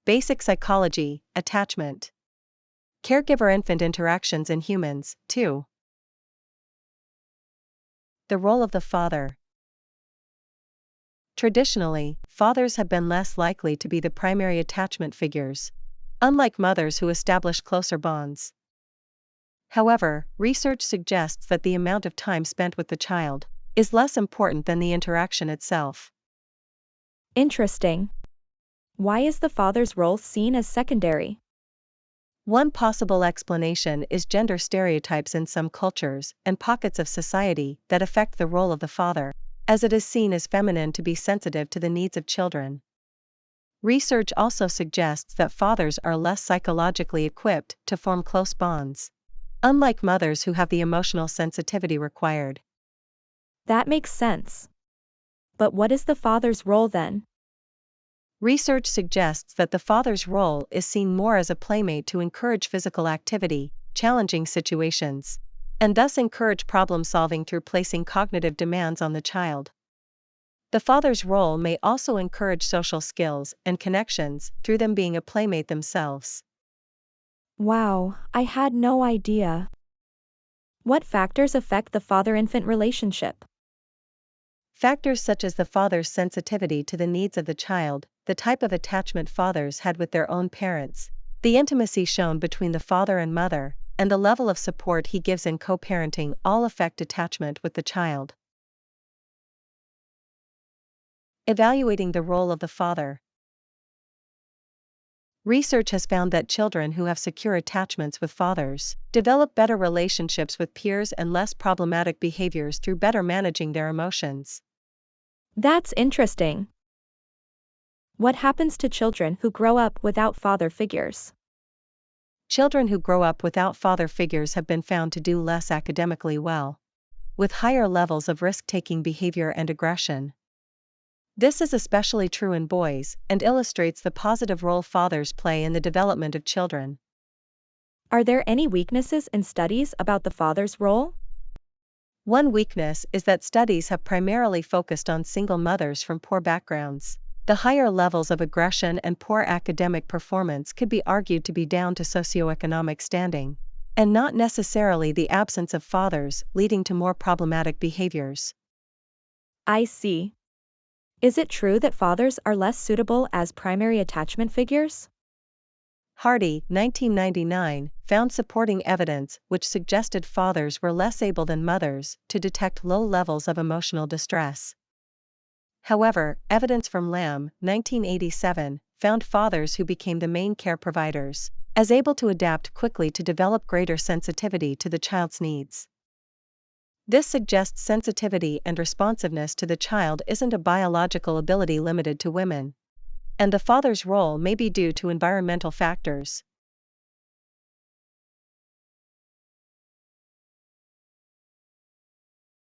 Basic psychology, attachment. Caregiver-infant interactions in humans, 2. The role of the father. Traditionally, fathers have been less likely to be the primary attachment figures, unlike mothers who establish closer bonds. However, research suggests that the amount of time spent with the child is less important than the interaction itself. Interesting. Why is the father's role seen as secondary? One possible explanation is gender stereotypes in some cultures and pockets of society that affect the role of the father, as it is seen as feminine to be sensitive to the needs of children. Research also suggests that fathers are less psychologically equipped to form close bonds, unlike mothers who have the emotional sensitivity required. That makes sense. But what is the father's role then? Research suggests that the father's role is seen more as a playmate to encourage physical activity, challenging situations, and thus encourage problem-solving through placing cognitive demands on the child. The father's role may also encourage social skills and connections through them being a playmate themselves. Wow, I had no idea. What factors affect the father-infant relationship? Factors such as the father's sensitivity to the needs of the child, the type of attachment fathers had with their own parents, the intimacy shown between the father and mother, and the level of support he gives in co-parenting all affect attachment with the child. Evaluating the role of the father. Research has found that children who have secure attachments with fathers develop better relationships with peers and less problematic behaviors through better managing their emotions. That's interesting. What happens to children who grow up without father figures? Children who grow up without father figures have been found to do less academically well, with higher levels of risk-taking behavior and aggression. This is especially true in boys and illustrates the positive role fathers play in the development of children. Are there any weaknesses in studies about the father's role? One weakness is that studies have primarily focused on single mothers from poor backgrounds. The higher levels of aggression and poor academic performance could be argued to be down to socioeconomic standing, and not necessarily the absence of fathers leading to more problematic behaviors. I see. Is it true that fathers are less suitable as primary attachment figures? Hardy, 1999, found supporting evidence which suggested fathers were less able than mothers to detect low levels of emotional distress. However, evidence from Lamb, 1987, found fathers who became the main care providers as able to adapt quickly to develop greater sensitivity to the child's needs. This suggests sensitivity and responsiveness to the child isn't a biological ability limited to women, and the father's role may be due to environmental factors.